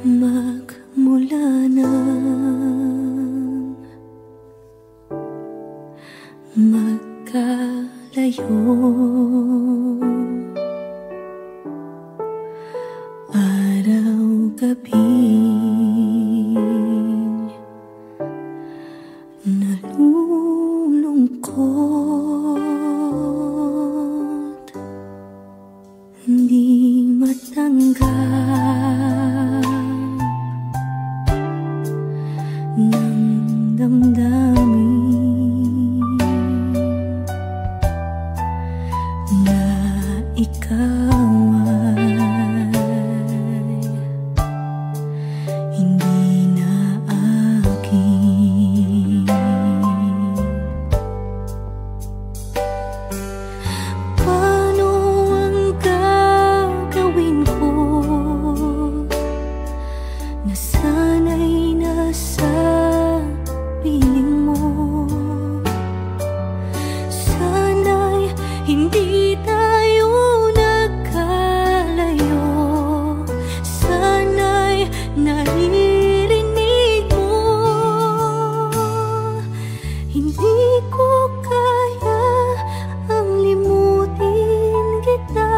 Magmula nang magkalayo, araw-gabing nalulungkot, hindi matanggap ng damdamin na ikaw ay hindi na akin. Paano ang gagawin ko na sana'y nasa piling mo? Sana'y hindi tayo nagkalayo. Sana'y naririnig mo. Hindi ko kaya ang limutin kita.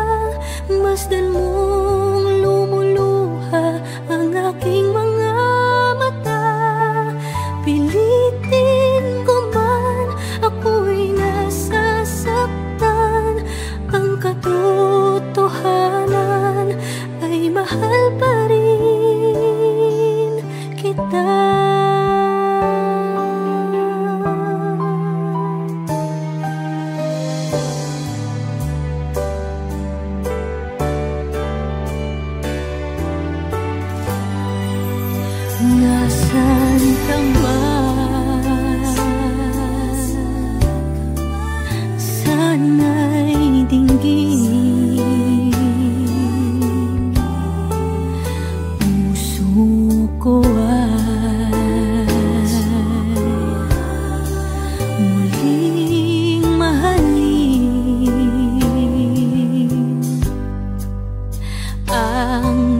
Masdan mong lumuluha ang aking mga mata. Pilitin ko man, ako'y nasasaktan. Ang katotohanan ay mahal pa rin kita. Nasaan ka man, sana'y dinggin. Puso ko ay muling mahalin. Ang